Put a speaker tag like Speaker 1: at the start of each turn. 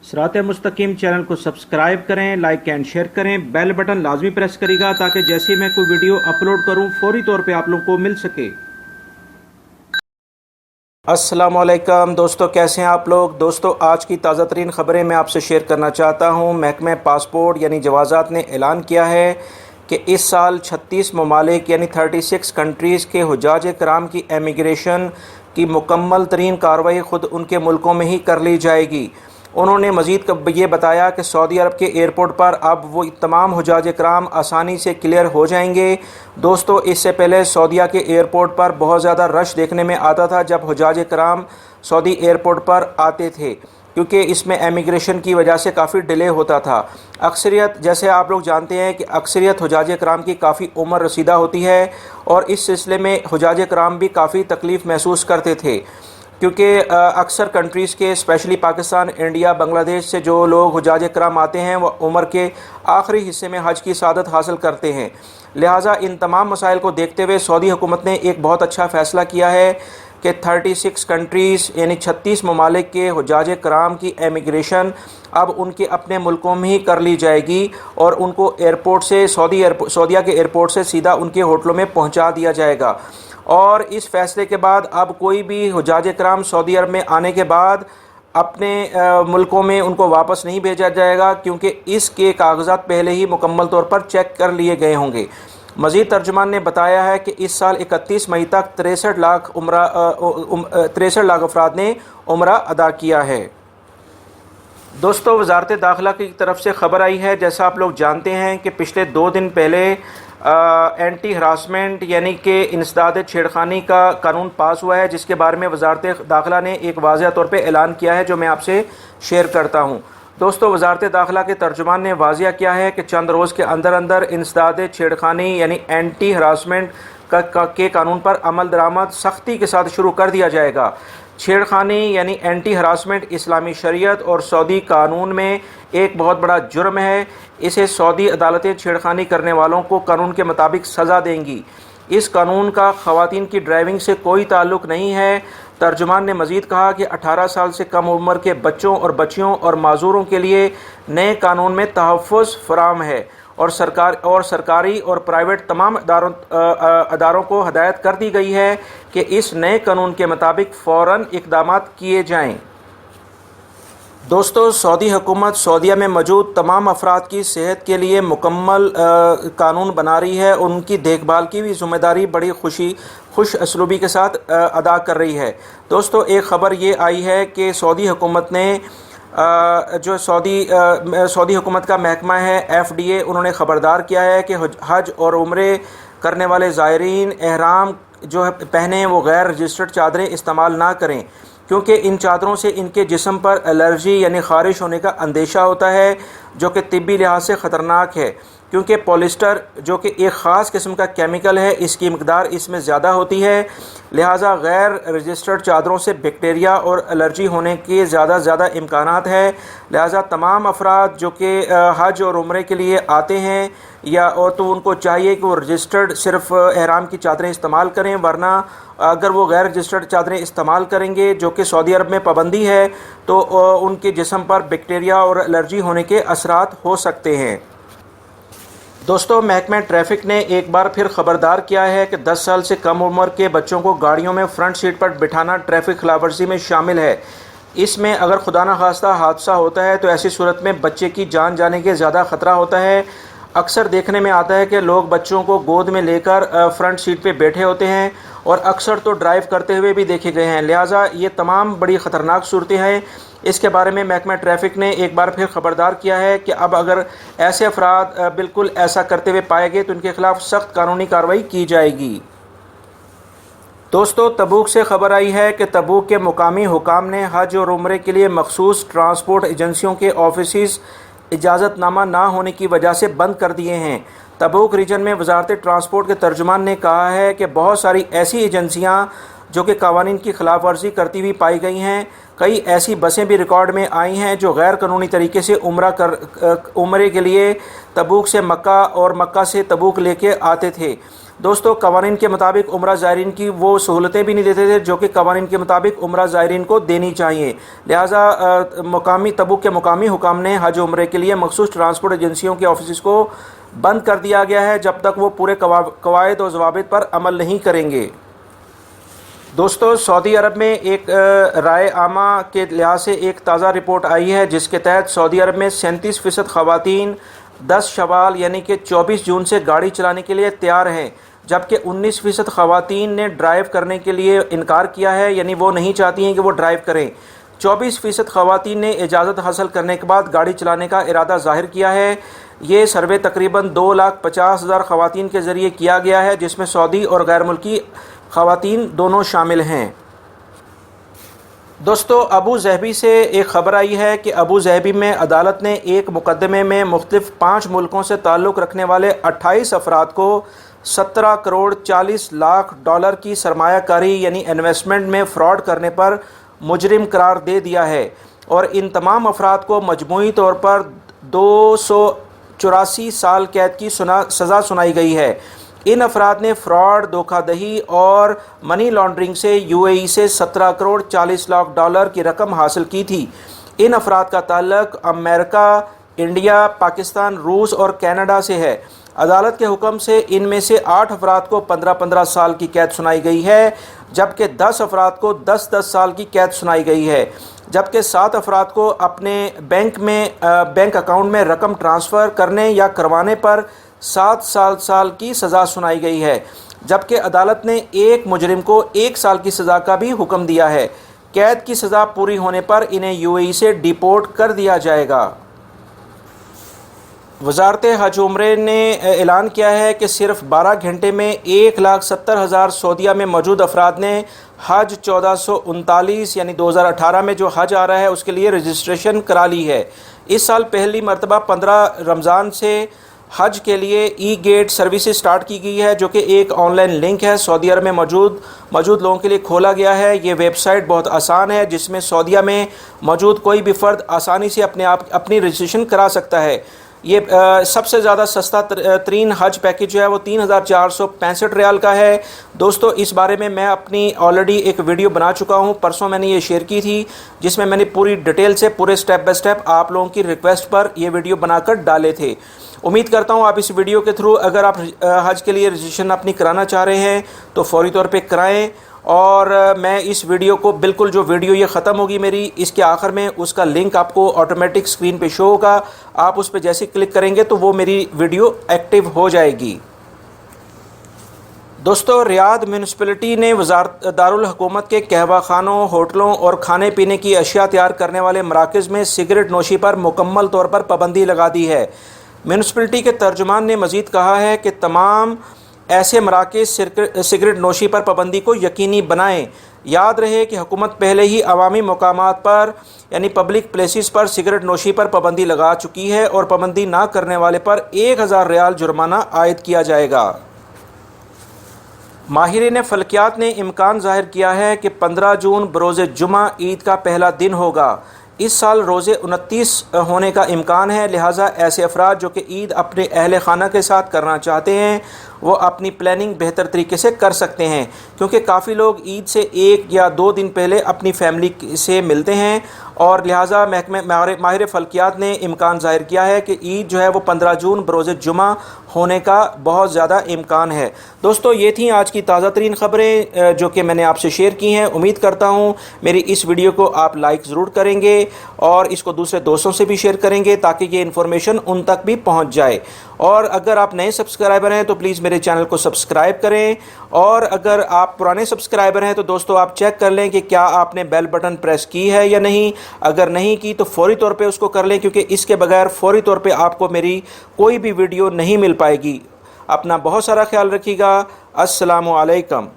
Speaker 1: सिरात मुस्तकीम चैनल को सब्सक्राइब करें, लाइक एंड शेयर करें, बेल बटन लाजमी प्रेस करेगा ताकि जैसे ही मैं कोई वीडियो अपलोड करूं फौरी तौर पे आप लोगों को मिल सके। अस्सलाम वालेकुम दोस्तों, कैसे हैं आप लोग। दोस्तों, आज की ताज़ा तरीन ख़बरें मैं आपसे शेयर करना चाहता हूं। महकमा पासपोर्ट यानी जवाज़ात ने ऐलान किया है कि इस साल 36 ममालिक यानी 36 कंट्रीज़ के हुज्जाज कराम की एमिग्रेशन की मुकम्मल तरीन कार्रवाई ख़ुद उनके मुल्कों में ही कर ली जाएगी। उन्होंने मज़ीद ये बताया कि सऊदी अरब के एयरपोर्ट पर अब वो तमाम हुज्जाज कराम आसानी से क्लियर हो जाएंगे। दोस्तों, इससे पहले सऊदीया के एयरपोर्ट पर बहुत ज़्यादा रश देखने में आता था जब हुज्जाज कराम सऊदी एयरपोर्ट पर आते थे, क्योंकि इसमें एमिग्रेशन की वजह से काफ़ी डिले होता था। अक्सरियत, जैसे आप लोग जानते हैं कि अक्सरियत हुज्जाज कराम की काफ़ी उम्र रसीदा होती है और इस सिलसिले में हुज्जाज कराम भी काफ़ी तकलीफ़ महसूस करते थे, क्योंकि अक्सर कंट्रीज़ के स्पेशली पाकिस्तान, इंडिया, बांग्लादेश से जो लोग हुज्जाज कराम आते हैं वह उम्र के आखिरी हिस्से में हज की सआदत हासिल करते हैं। लिहाजा इन तमाम मसाइल को देखते हुए सऊदी हुकूमत ने एक बहुत अच्छा फ़ैसला किया है कि 36 कंट्रीज़ यानी 36 ममालिक के हुज्जाज कराम की एमिग्रेशन अब उनके अपने मुल्कों में ही कर ली जाएगी और उनको एयरपोर्ट से सऊदीया के एयरपोर्ट से सीधा उनके होटलों में पहुँचा दिया जाएगा। और इस फैसले के बाद अब कोई भी हुज्जाज कराम सऊदी अरब में आने के बाद अपने मुल्कों में उनको वापस नहीं भेजा जाएगा, क्योंकि इसके कागजात पहले ही मुकम्मल तौर पर चेक कर लिए गए होंगे। मज़ीद तर्जुमान ने बताया है कि इस साल 31 मई तक 63 लाख अफराद ने उम्रा अदा किया है। दोस्तों, वजारत दाखिला की तरफ से ख़बर आई है, जैसा आप लोग जानते हैं कि पिछले 2 दिन पहले एंटी हरासमेंट यानी कि इंसदाद छेड़खानी का कानून पास हुआ है, जिसके बारे में वजारत दाखिला ने एक वाज़ेह तौर पे ऐलान किया है, जो मैं आपसे शेयर करता हूं। दोस्तों, वजारत दाखिला के तर्जुमान ने वाज़ेह किया है कि चंद रोज़ के अंदर अंदर इंसदाद छेड़खानी यानी एंटी हरासमेंट के कानून पर अमल दरामद सख्ती के साथ शुरू कर दिया जाएगा। छेड़खानी यानी एंटी हरासमेंट इस्लामी शरीयत और सऊदी कानून में एक बहुत बड़ा जुर्म है। इसे सऊदी अदालतें छेड़खानी करने वालों को कानून के मुताबिक सज़ा देंगी। इस कानून का ख़वातीन की ड्राइविंग से कोई ताल्लुक़ नहीं है। तर्जुमान ने मज़ीद कहा कि 18 साल से कम उम्र के बच्चों और बच्चियों और माजूरों के लिए नए कानून में तहफ़्फ़ुज़ फराम है और सरकारी और प्राइवेट तमाम अदारों को हदायत कर दी गई है कि इस नए कानून के मुताबिक फ़ौरन इक़दामात किए जाएँ। दोस्तों, सऊदी हुकूमत सऊदीया में मौजूद तमाम अफराद की सेहत के लिए मुकम्मल कानून बना रही है। उनकी देखभाल की भी ज़िम्मेदारी बड़ी खुश असलूबी के साथ अदा कर रही है। दोस्तों, एक ख़बर ये आई है कि सऊदी हुकूमत ने जो सऊदी हुकूमत का महकमा है FDA, उन्होंने ख़बरदार किया है कि हज और उम्रे करने वाले ज़ायरीन एहराम जो है पहने वो गैर रजिस्टर्ड चादरें इस्तेमाल ना करें, क्योंकि इन चादरों से इनके जिस्म पर एलर्जी यानी ख़ारिश होने का अंदेशा होता है, जो कि तिब्बी लिहाज से ख़तरनाक है, क्योंकि पॉलिस्टर जो कि एक ख़ास किस्म का केमिकल है, इसकी मकदार इसमें ज़्यादा होती है। लिहाजा गैर रजिस्टर्ड चादरों से बैक्टीरिया और एलर्जी होने के ज़्यादा इम्कानात है। लिहाजा तमाम अफराद जो कि हज और उम्रे के लिए आते हैं तो उनको चाहिए कि वो रजिस्टर्ड सिर्फ एहराम की चादरें इस्तेमाल करें, वरना अगर वो गैर रजिस्टर्ड चादरें इस्तेमाल करेंगे, जो कि सऊदी अरब में पाबंदी है, तो उनके जिस्म पर बैक्टीरिया और एलर्जी होने के असरात हो सकते हैं। दोस्तों, महकमा ट्रैफिक ने एक बार फिर ख़बरदार किया है कि 10 साल से कम उम्र के बच्चों को गाड़ियों में फ्रंट सीट पर बिठाना ट्रैफिक खिलाफवर्जी में शामिल है। इसमें अगर खुदा न खास्ता हादसा होता है तो ऐसी सूरत में बच्चे की जान जाने के ज़्यादा ख़तरा होता है। अक्सर देखने में आता है कि लोग बच्चों को गोद में लेकर फ्रंट सीट पे बैठे होते हैं और अक्सर तो ड्राइव करते हुए भी देखे गए हैं। लिहाजा ये तमाम बड़ी ख़तरनाक सूरतें हैं। इसके बारे में महकमा ट्रैफिक ने एक बार फिर ख़बरदार किया है कि अब अगर ऐसे अफराद बिल्कुल ऐसा करते हुए पाए गए तो उनके ख़िलाफ़ सख्त कानूनी कार्रवाई की जाएगी। दोस्तों, तबूक से ख़बर आई है कि तबूक के मुकामी हुकाम ने हज और उम्रे के लिए मखसूस ट्रांसपोर्ट एजेंसियों के ऑफिस इजाज़तनामा ना होने की वजह से बंद कर दिए हैं। तबूक रीजन में वजारत ट्रांसपोर्ट के तर्जुमान ने कहा है कि बहुत सारी ऐसी एजेंसियां जो कि कवानीन की खिलाफ वर्जी करती हुई पाई गई हैं। कई ऐसी बसें भी रिकॉर्ड में आई हैं जो गैर कानूनी तरीके से उम्रे के लिए तबूक से मक्का और मक्का से तबूक लेके आते थे। दोस्तों कवानीन के मुताबिक उम्रा ज़ायरीन की वो सहूलतें भी नहीं देते थे जो कि कवानीन के मुताबिक उम्रा ज़ायरीन को देनी चाहिए। लिहाजा मुकामी तबूक के मुकामी हुकाम ने हज उम्रे के लिए मखसूस ट्रांसपोर्ट एजेंसियों के ऑफिस को बंद कर दिया गया है जब तक वो पूरे कवायद और ज़वाबित पर अमल नहीं करेंगे। दोस्तों सऊदी अरब में एक राय आमा के लिहाज से एक ताज़ा रिपोर्ट आई है जिसके तहत सऊदी अरब में 37% ख़वातीन 10 शवाल यानी कि 24 जून से गाड़ी चलाने के लिए तैयार हैं, जबकि 19% ख़वातीन ने ड्राइव करने के लिए इनकार किया है, यानी वो नहीं चाहती हैं कि वो ड्राइव करें। 24% ख़वातीन ने इजाज़त हासिल करने के बाद गाड़ी चलाने का इरादा ज़ाहिर किया है। ये सर्वे तकरीबन 2,50,000 ख़वातीन के ज़रिए किया गया है जिसमें सऊदी और गैर मुल्की ख़वातीन दोनों शामिल हैं। दोस्तों अबू ज़हबी से एक ख़बर आई है कि अबू ज़हबी में अदालत ने एक मुकदमे में मुख्तलिफ़ 5 मुल्कों से ताल्लुक़ रखने वाले 28 अफराद को 17 करोड़ 40 लाख डॉलर की सरमायाकारी यानी इन्वेस्टमेंट में फ़्रॉड करने पर मुजरिम करार दे दिया है और इन तमाम अफराद को मजमूई तौर पर 284 साल कैद की सज़ा सुनाई गई है। इन अफराद ने फ़्रॉड, धोखाधड़ी और मनी लॉन्ड्रिंग से यूएई से 17 करोड़ 40 लाख डॉलर की रकम हासिल की थी। इन अफराद का ताल्लुक़ अमेरिका, इंडिया, पाकिस्तान, रूस और कनाडा से है। अदालत के हुक्म से इनमें से 8 अफराद को 15-15 साल की कैद सुनाई गई है, जबकि 10 अफराद को 10-10 साल की कैद सुनाई गई है, जबकि 7 अफराद को अपने बैंक अकाउंट में रकम ट्रांसफ़र करने या करवाने पर 7 साल की सज़ा सुनाई गई है, जबकि अदालत ने एक मुजरिम को 1 साल की सज़ा का भी हुक्म दिया है। कैद की सज़ा पूरी होने पर इन्हें यूएई से डिपोर्ट कर दिया जाएगा। वज़ारत हज उम्रे ने ऐलान किया है कि सिर्फ 12 घंटे में 1,70,000 सऊदीया में मौजूद अफराद ने हज 1439 यानी 2018 में जो हज आ रहा है उसके लिए रजिस्ट्रेशन करा ली है। इस साल पहली मरतबा 15 रमज़ान से हज के लिए ई गेट सर्विसेज स्टार्ट की गई है, जो कि एक ऑनलाइन लिंक है सऊदी अरब में मौजूद लोगों के लिए खोला गया है। ये वेबसाइट बहुत आसान है जिसमें सऊदीया में मौजूद कोई भी फ़र्द आसानी से अपनी रजिस्ट्रेशन करा सकता है। ये सबसे ज़्यादा सस्ता तरीन हज पैकेज जो है वो 3,465 रियाल का है। दोस्तों इस बारे में मैं अपनी ऑलरेडी एक वीडियो बना चुका हूँ, परसों मैंने ये शेयर की थी जिसमें मैंने पूरी डिटेल से पूरे स्टेप बाय स्टेप आप लोगों की रिक्वेस्ट पर ये वीडियो बनाकर डाले थे। उम्मीद करता हूँ आप इस वीडियो के थ्रू अगर आप हज के लिए रजिस्ट्रेशन अपनी कराना चाह रहे हैं तो फौरी तौर पे कराएं। और मैं इस वीडियो को बिल्कुल जो वीडियो ये ख़त्म होगी मेरी, इसके आखिर में उसका लिंक आपको ऑटोमेटिक स्क्रीन पे शो होगा। आप उस पर जैसे क्लिक करेंगे तो वो मेरी वीडियो एक्टिव हो जाएगी। दोस्तों रियाद म्यूनसिपलिटी ने दारुल हुकूमत के कहवा खानों, होटलों और खाने पीने की अशिया तैयार करने वाले मराकज़ में सिगरेट नोशी पर मुकम्मल तौर पर पाबंदी लगा दी है। म्यूनसिपलिटी के तर्जुमान ने मज़ीद कहा है कि तमाम ऐसे मराकज़ सिगरेट नोशी पर पाबंदी को यकीनी बनाएं। याद रहे कि हुकूमत पहले ही अवामी मकामात पर यानी पब्लिक प्लेसेस पर सिगरेट नोशी पर पाबंदी लगा चुकी है और पाबंदी ना करने वाले पर 1,000 रियाल जुर्माना आयद किया जाएगा। माहिरीन फ़ल्कियात ने इम्कान ज़ाहिर किया है कि 15 जून बरोज़ जुमा ईद का पहला दिन होगा। इस साल रोज़े 29 होने का इम्कान है, लिहाजा ऐसे अफराद जो कि ईद अपने अहल खाना के साथ करना चाहते हैं वो अपनी प्लानिंग बेहतर तरीके से कर सकते हैं, क्योंकि काफ़ी लोग ईद से 1 या 2 दिन पहले अपनी फैमिली से मिलते हैं और लिहाजा माहिर फ़ल्कियात ने इम्कान ज़ाहिर किया है कि ईद जो है वो 15 जून बरोज़ जुमा होने का बहुत ज़्यादा इम्कान है। दोस्तों ये थी आज की ताज़ा तरीन ख़बरें जो कि मैंने आपसे शेयर की हैं। उम्मीद करता हूँ मेरी इस वीडियो को आप लाइक ज़रूर करेंगे और इसको दूसरे दोस्तों से भी शेयर करेंगे ताकि ये इन्फॉर्मेशन उन तक भी पहुँच जाए। और अगर आप नए सब्सक्राइबर हैं तो प्लीज़ मेरे चैनल को सब्सक्राइब करें, और अगर आप पुराने सब्सक्राइबर हैं तो दोस्तों आप चेक कर लें कि क्या आपने बेल बटन प्रेस की है या नहीं। अगर नहीं की तो फौरी तौर पे उसको कर लें, क्योंकि इसके बगैर फौरी तौर पे आपको मेरी कोई भी वीडियो नहीं मिल पाएगी। अपना बहुत सारा ख्याल रखिएगा। अस्सलामु अलैकुम।